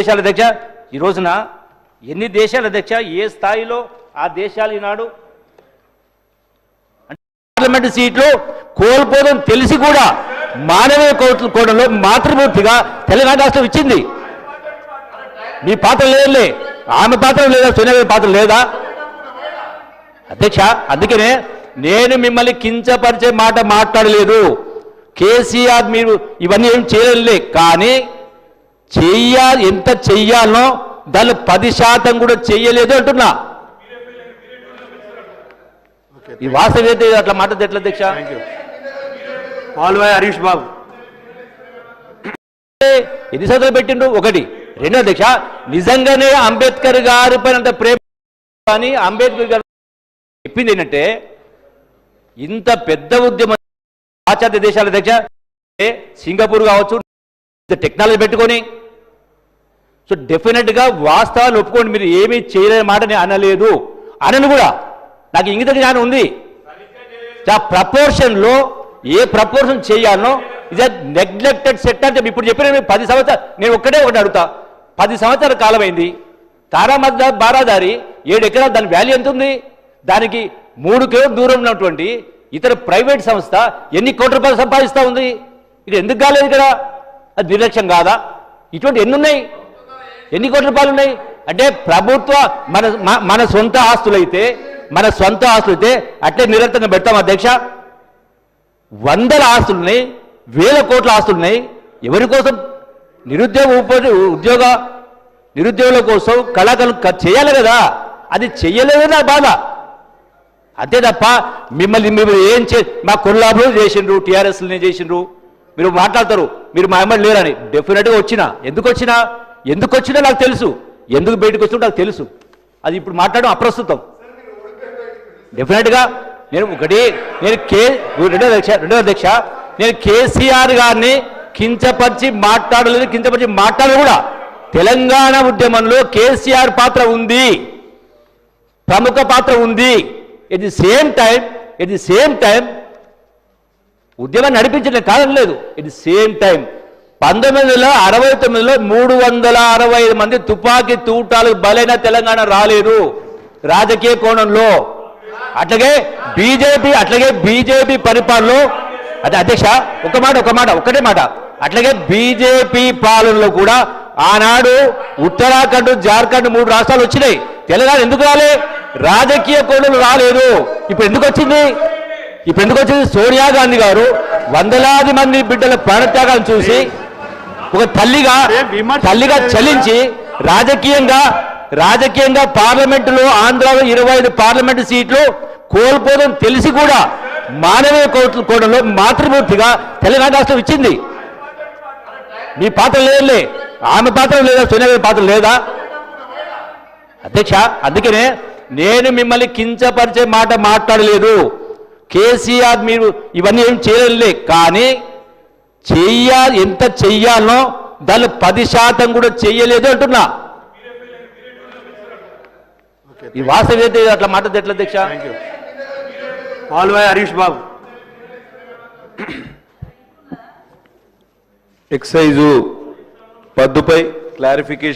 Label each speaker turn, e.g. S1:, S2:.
S1: దేశాల అధ్యక్ష ఈ రోజున ఎన్ని దేశాల అధ్యక్ష ఏ స్థాయిలో ఆ దేశాలు ఈనాడు పార్లమెంట్ సీట్లు కోల్పోవడం తెలిసి కూడా మానవీయ కోణంలో మాతృమూర్తిగా తెలంగాణ రాష్ట్రం ఇచ్చింది. మీ పాత్ర లేదులే, ఆమె పాత్ర లేదా, సోనియా పాత్ర లేదా అధ్యక్ష? అందుకనే నేను మిమ్మల్ని కించపరిచే మాట మాట్లాడలేదు. కేసీఆర్ మీరు ఇవన్నీ ఏం చేయలే, కానీ చెయ్యాలి, ఎంత చెయ్యాలనో దాన్ని 10% కూడా చెయ్యలేదు అంటున్నా. ఈ వాస్తవేత అట్లా మాట్లాడితే ఎట్లా అధ్యక్ష?
S2: పాల్వాయి హరీష్ బాబు
S1: ఎన్ని సంవత్సరాలు పెట్టిండ్రు? ఒకటి. రెండో అధ్యక్ష, నిజంగానే అంబేద్కర్ గారి పైన అంత ప్రేమ కానీ అంబేద్కర్ గారు చెప్పింది ఏంటంటే, ఇంత పెద్ద ఉద్యమం పాశ్చాత్య దేశాల అధ్యక్ష, సింగపూర్ కావచ్చు, టెక్నాలజీ పెట్టుకొని, సో డెఫినెట్గా వాస్తవాలు ఒప్పుకోండి. మీరు ఏమీ చేయలేని మాట నేను అనలేదు, అనను కూడా. నాకు ఇంగిత జ్ఞానం ఉంది. ప్రపోర్షన్లో ఏ ప్రపోర్షన్ చేయాలనో ఇది నెగ్లెక్టెడ్ సెక్టర్. ఇప్పుడు చెప్పిన 10 సంవత్సరాలు, నేను ఒకటే అడుగుతా, 10 సంవత్సరాల కాలం అయింది. తారామద్ద బారాదారి 7 ఎకరాలు, దాని వాల్యూ ఎంత ఉంది? దానికి 3 కిలోమీటర్ల దూరం ఉన్నటువంటి ఇతర ప్రైవేట్ సంస్థ ఎన్ని కోట్ల రూపాయలు సంపాదిస్తూ ఉంది? ఇది ఎందుకు కాలేదు ఇక్కడ? అది నిర్లక్ష్యం కాదా? ఇటువంటి ఎన్ని ఉన్నాయి? ఎన్ని కోట్ల రూపాయలు ఉన్నాయి? అంటే ప్రభుత్వ మన సొంత ఆస్తులైతే అట్లే నిరంతరంగా పెడతాం అధ్యక్ష. వందల ఆస్తులున్నాయి, వేల కోట్ల ఆస్తులున్నాయి. ఎవరి కోసం? నిరుద్యోగుల కోసం, కళాకారులు చేయాలి కదా. అది చెయ్యలేదు నా బాధ. అంతే తప్ప మిమ్మల్ని ఏం మా కొల్లాబులు చేసిండ్రు, టీఆర్ఎస్ని చేసిండ్రు. మీరు మాట్లాడతారు మీరు మా ఎమ్మెల్యే లేరని. డెఫినెట్గా వచ్చినా, ఎందుకు వచ్చినా నాకు తెలుసు, ఎందుకు బయటకు వచ్చినా నాకు తెలుసు. అది ఇప్పుడు మాట్లాడడం అప్రస్తుతం. డెఫినెట్గా నేను రెండో అధ్యక్ష, నేను కేసీఆర్ గారిని కించపరిచి మాట్లాడలేదు కూడా. తెలంగాణ ఉద్యమంలో కేసీఆర్ పాత్ర ఉంది, ప్రముఖ పాత్ర ఉంది. ఎట్ ది సేమ్ టైం ఉద్యమాన్ని నడిపించడం కారణం లేదు. ఎట్ ది సేమ్ టైం 1969లో 365 మంది తుపాకీ తూటాలకు బలైన తెలంగాణ రాలేదు రాజకీయ కోణంలో. అట్లాగే బీజేపీ పరిపాలనలో, అదే అధ్యక్ష ఒకటే మాట, అట్లాగే బీజేపీ పాలనలో కూడా ఆనాడు ఉత్తరాఖండ్, జార్ఖండ్ 3 రాష్ట్రాలు వచ్చినాయి. తెలంగాణ ఎందుకు రాలే? రాజకీయ కోణంలో రాలేదు. ఇప్పుడు ఎందుకు వచ్చింది? సోనియా గాంధీ గారు వందలాది మంది బిడ్డల ప్రాణత్యాగాలను చూసి ఒక తల్లిగా చలించి రాజకీయంగా పార్లమెంటులో ఆంధ్రాలో 25 పార్లమెంటు సీట్లు కోల్పోవడం తెలిసి కూడా మానవీయ కోణంలో మాతృమూర్తిగా తెలంగాణ రాష్ట్రం ఇచ్చింది. మీ పాత్ర లేదులే, ఆమె పాత్ర లేదా, సోనియా పాత్ర లేదా అధ్యక్ష? అందుకనే నేను మిమ్మల్ని కించపరిచే మాట మాట్లాడలేదు. కేసీఆర్ మీరు ఇవన్నీ ఏం చేయలే, కానీ ఎంత చెయ్యాలనో దాన్ని 10% కూడా చెయ్యలేదు అంటున్నా. ఈ వాస్తవేత అట్లా మాట్లాడితే ఎట్లా అధ్యక్ష?
S2: పాల్వాయి హరీష్ బాబు
S3: ఎక్సైజు పద్దుపై క్లారిఫికేషన్